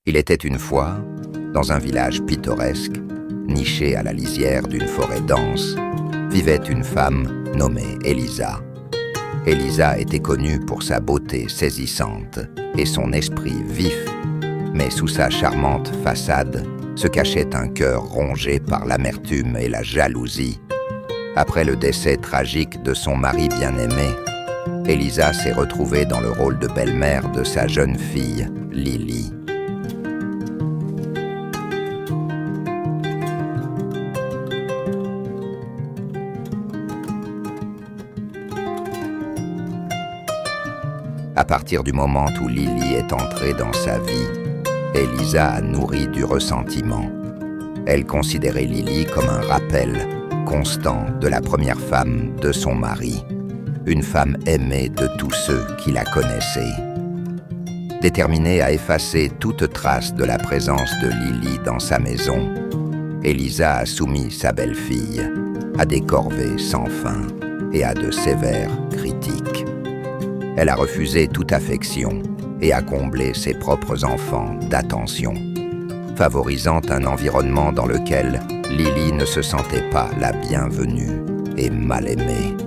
Il était une fois, dans un village pittoresque, niché à la lisière d'une forêt dense, vivait une femme nommée Elisa. Elisa était connue pour sa beauté saisissante et son esprit vif, mais sous sa charmante façade se cachait un cœur rongé par l'amertume et la jalousie. Après le décès tragique de son mari bien-aimé, Elisa s'est retrouvée dans le rôle de belle-mère de sa jeune fille, Lily. À partir du moment où Lily est entrée dans sa vie, Elisa a nourri du ressentiment. Elle considérait Lily comme un rappel constant de la première femme de son mari, une femme aimée de tous ceux qui la connaissaient. Déterminée à effacer toute trace de la présence de Lily dans sa maison, Elisa a soumis sa belle-fille à des corvées sans fin et à de sévères critiques. Elle a refusé toute affection et a comblé ses propres enfants d'attention, favorisant un environnement dans lequel Lily ne se sentait pas la bienvenue et mal aimée.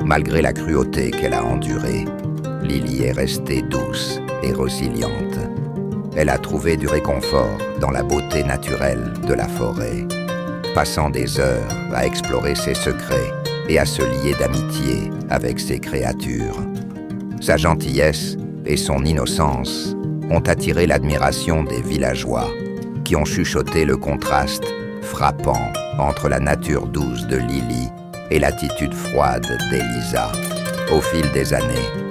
Malgré la cruauté qu'elle a endurée, Lily est restée douce et résiliente. Elle a trouvé du réconfort dans la beauté naturelle de la forêt, passant des heures à explorer ses secrets et à se lier d'amitié avec ses créatures. Sa gentillesse et son innocence ont attiré l'admiration des villageois qui ont chuchoté le contraste frappant entre la nature douce de Lily et l'attitude froide d'Elisa au fil des années.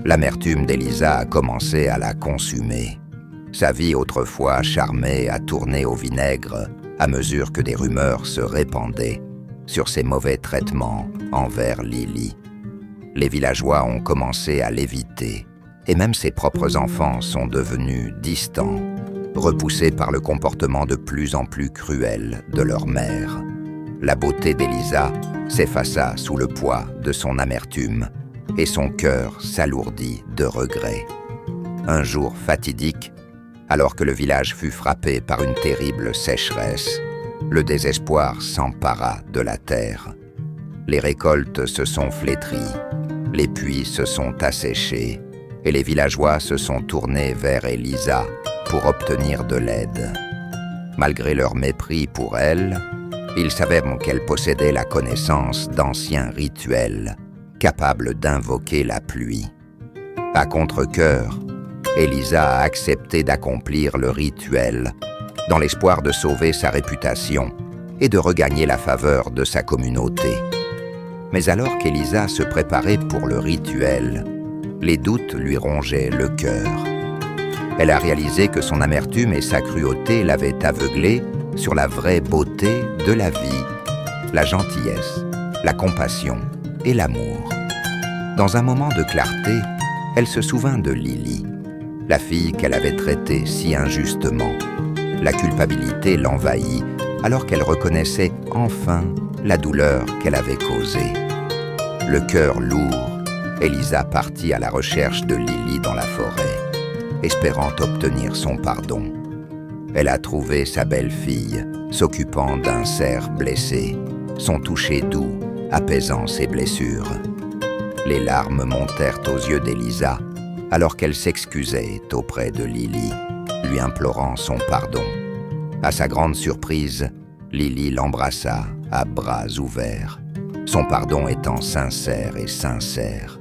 L'amertume d'Elisa a commencé à la consumer. Sa vie autrefois charmée a tourné au vinaigre à mesure que des rumeurs se répandaient sur ses mauvais traitements envers Lily. Les villageois ont commencé à l'éviter, et même ses propres enfants sont devenus distants, repoussés par le comportement de plus en plus cruel de leur mère. La beauté d'Elisa s'effaça sous le poids de son amertume, et son cœur s'alourdit de regrets. Un jour fatidique, alors que le village fut frappé par une terrible sécheresse, le désespoir s'empara de la terre. Les récoltes se sont flétries, les puits se sont asséchés, et les villageois se sont tournés vers Elisa pour obtenir de l'aide. Malgré leur mépris pour elle, ils savaient qu'elle possédait la connaissance d'anciens rituels, capable d'invoquer la pluie. À contre-cœur, Elisa a accepté d'accomplir le rituel dans l'espoir de sauver sa réputation et de regagner la faveur de sa communauté. Mais alors qu'Elisa se préparait pour le rituel, les doutes lui rongeaient le cœur. Elle a réalisé que son amertume et sa cruauté l'avaient aveuglée sur la vraie beauté de la vie, la gentillesse, la compassion et l'amour. Dans un moment de clarté, elle se souvint de Lily, la fille qu'elle avait traitée si injustement. La culpabilité l'envahit alors qu'elle reconnaissait enfin la douleur qu'elle avait causée. Le cœur lourd, Elisa partit à la recherche de Lily dans la forêt, espérant obtenir son pardon. Elle a trouvé sa belle-fille s'occupant d'un cerf blessé, son toucher doux apaisant ses blessures. Les larmes montèrent aux yeux d'Elisa alors qu'elle s'excusait auprès de Lily, lui implorant son pardon. À sa grande surprise, Lily l'embrassa à bras ouverts, son pardon étant sincère et sincère.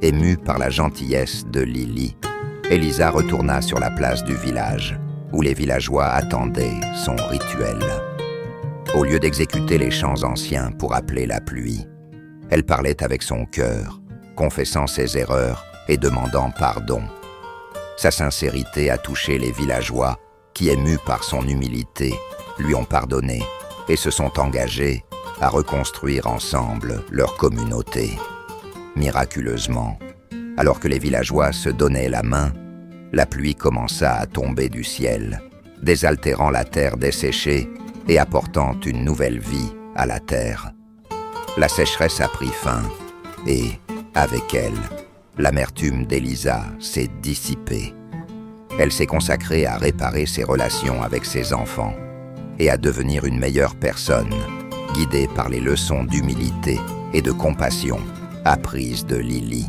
Émue par la gentillesse de Lily, Elisa retourna sur la place du village, où les villageois attendaient son rituel. Au lieu d'exécuter les chants anciens pour appeler la pluie, elle parlait avec son cœur, confessant ses erreurs et demandant pardon. Sa sincérité a touché les villageois qui, émus par son humilité, lui ont pardonné et se sont engagés à reconstruire ensemble leur communauté. Miraculeusement, alors que les villageois se donnaient la main, la pluie commença à tomber du ciel, désaltérant la terre desséchée et apportant une nouvelle vie à la terre. La sécheresse a pris fin et, avec elle, l'amertume d'Élisa s'est dissipée. Elle s'est consacrée à réparer ses relations avec ses enfants et à devenir une meilleure personne, guidée par les leçons d'humilité et de compassion apprises de Lily.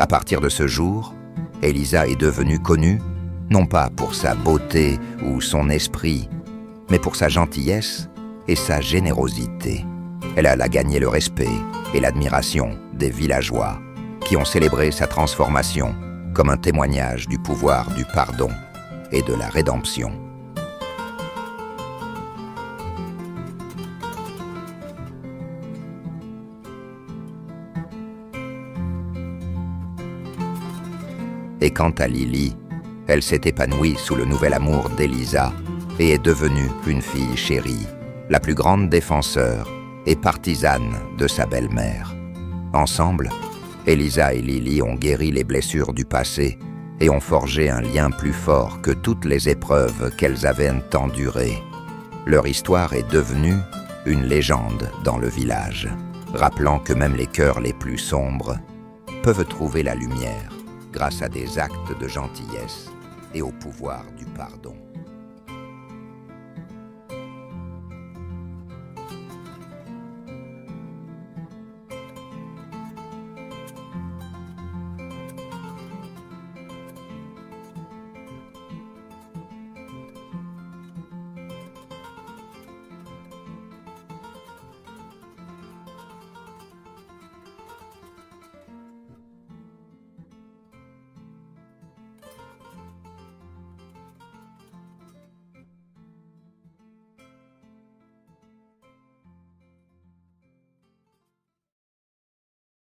À partir de ce jour, Élisa est devenue connue, non pas pour sa beauté ou son esprit, mais pour sa gentillesse et sa générosité. Elle a gagné le respect et l'admiration des villageois, qui ont célébré sa transformation comme un témoignage du pouvoir du pardon et de la rédemption. Et quant à Lily, elle s'est épanouie sous le nouvel amour d'Élisa et est devenue une fille chérie, la plus grande défenseur et partisane de sa belle-mère. Ensemble, Élisa et Lily ont guéri les blessures du passé et ont forgé un lien plus fort que toutes les épreuves qu'elles avaient endurées. Leur histoire est devenue une légende dans le village, rappelant que même les cœurs les plus sombres peuvent trouver la lumière grâce à des actes de gentillesse et au pouvoir du pardon.